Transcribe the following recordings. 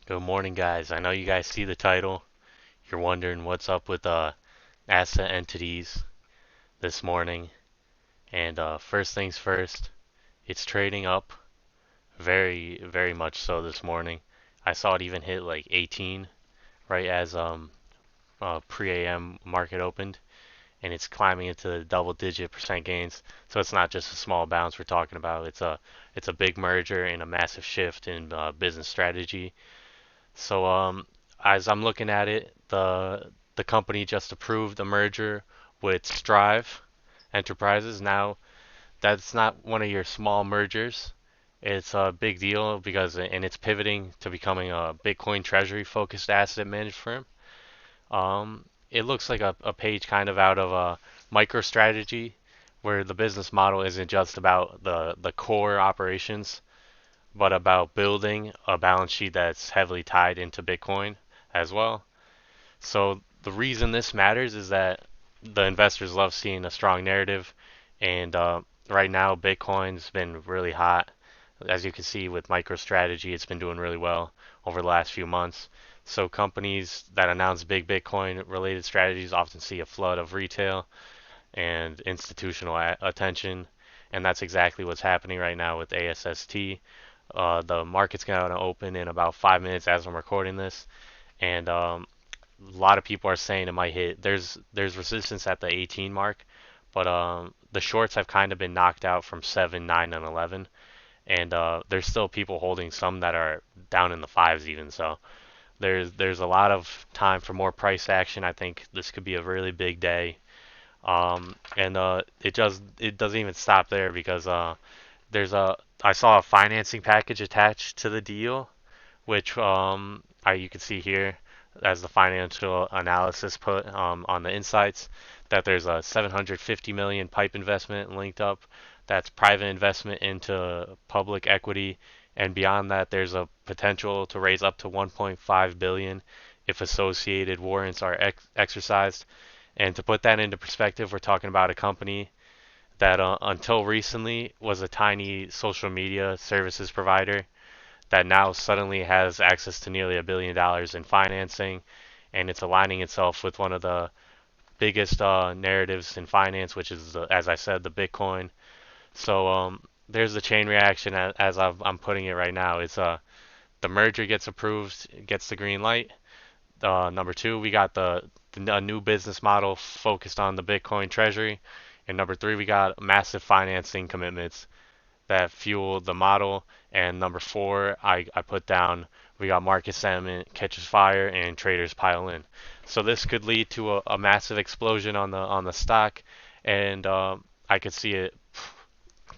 Good morning, guys. I know you guys see the title. You're wondering what's up with asset entities this morning. And first things first, it's trading up very, very much so this morning. I saw it even hit like 18 right as pre-AM market opened, and it's climbing into the double-digit percent gains. So it's not just a small bounce we're talking about. It's a big merger and a massive shift in business strategy. So as I'm looking at it, the company just approved a merger with Strive Enterprises. Now, that's not one of your small mergers. It's a big deal because and it's pivoting to becoming a Bitcoin Treasury-focused asset management firm. It looks like a page kind of out of a MicroStrategy, where the business model isn't just about the core operations, but about building a balance sheet that's heavily tied into Bitcoin as well. So the reason this matters is that the investors love seeing a strong narrative, and right now Bitcoin's been really hot. As you can see with MicroStrategy, it's been doing really well over the last few months. So companies that announce big Bitcoin related strategies often see a flood of retail and institutional attention, and that's exactly what's happening right now with ASST. The market's going to open in about 5 minutes as I'm recording this, and a lot of people are saying it might hit. There's resistance at the 18 mark, but the shorts have kind of been knocked out from 7, 9, and 11, and there's still people holding some that are down in the fives even. So there's a lot of time for more price action. I think this could be a really big day. And it doesn't even stop there because there's a I saw a financing package attached to the deal, which you can see here as the financial analysis put on the insights that there's a 750 million pipe investment linked up. That's private investment into public equity, and beyond that, there's a potential to raise up to 1.5 billion if associated warrants are exercised. And to put that into perspective, we're talking about a company that until recently was a tiny social media services provider that now suddenly has access to nearly $1 billion in financing, and it's aligning itself with one of the biggest narratives in finance, which is, as I said, the Bitcoin. So there's the chain reaction as I'm putting it right now. It's the merger gets approved, gets the green light. Number two, we got a new business model focused on the Bitcoin Treasury, and number three, we got massive financing commitments that fuel the model. And number four, I put down we got market sentiment catches fire and traders pile in. So this could lead to a massive explosion on the stock, and I could see it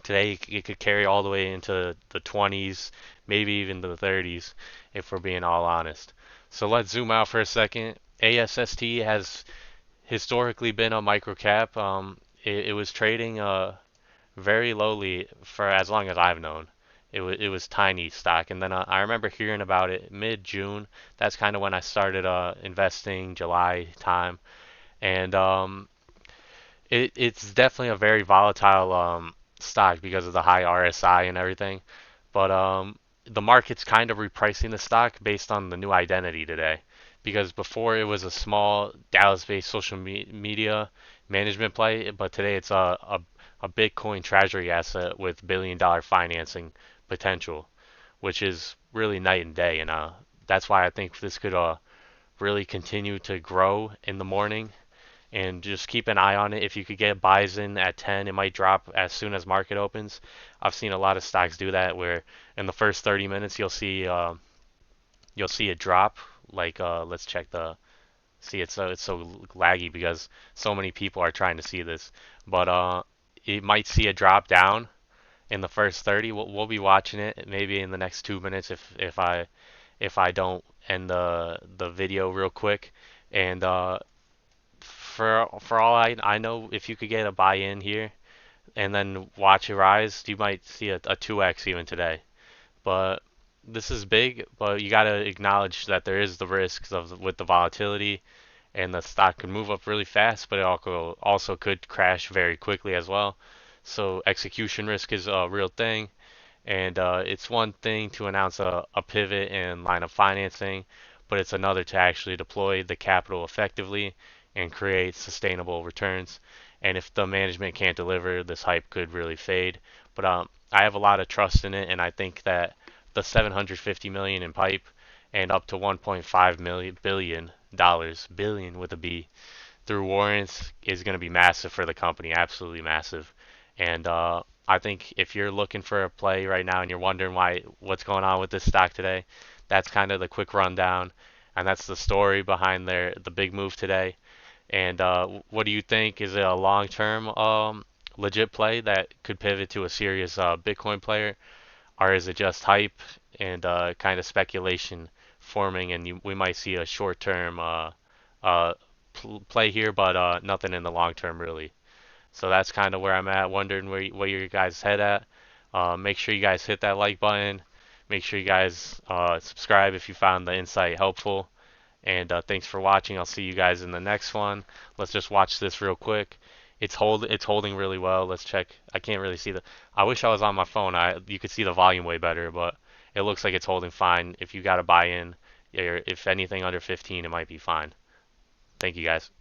today. It could carry all the way into the 20s, maybe even the 30s, if we're being all honest. So let's zoom out for a second. ASST has historically been a microcap. It was trading very lowly for as long as I've known. It was tiny stock, and then I remember hearing about it mid-June. That's kind of when I started investing, July time, and it's definitely a very volatile stock because of the high RSI and everything. But the market's kind of repricing the stock based on the new identity today. Because before it was a small Dallas-based social media management play, but today it's a Bitcoin treasury asset with billion-dollar financing potential, which is really night and day. And that's why I think this could really continue to grow in the morning, and just keep an eye on it. If you could get buys in at 10, it might drop as soon as market opens. I've seen a lot of stocks do that where in the first 30 minutes you'll see it drop. Like let's check the see it's so laggy because so many people are trying to see this, but it might see a drop down in the first 30. We'll be watching it maybe in the next 2 minutes if I don't end the video real quick. And for all I know, if you could get a buy in here and then watch it rise, you might see a 2x even today. But this is big, but you got to acknowledge that there is the risks of with the volatility, and the stock could move up really fast, but it also could crash very quickly as well. So execution risk is a real thing, And it's one thing to announce a pivot and line of financing, but it's another to actually deploy the capital effectively and create sustainable returns. And if the management can't deliver, this hype could really fade. But I have a lot of trust in it, and I think that the 750 million in pipe and up to 1.5 million billion dollars, billion with a B, through warrants is going to be massive for the company, absolutely massive. And I think if you're looking for a play right now and you're wondering what's going on with this stock today, that's kind of the quick rundown, and that's the story behind the big move today. And what do you think? Is it a long-term legit play that could pivot to a serious Bitcoin player, or is it just hype and kind of speculation forming, and we might see a short-term uh, play here, but nothing in the long term really. So that's kind of where I'm at, wondering where your guys' head at. Make sure you guys hit that like button. Make sure you guys subscribe if you found the insight helpful. And thanks for watching. I'll see you guys in the next one. Let's just watch this real quick. It's holding really well. Let's check. I can't really see the. I wish I was on my phone. You could see the volume way better, but it looks like it's holding fine. If you got to buy in, if anything under 15, it might be fine. Thank you guys.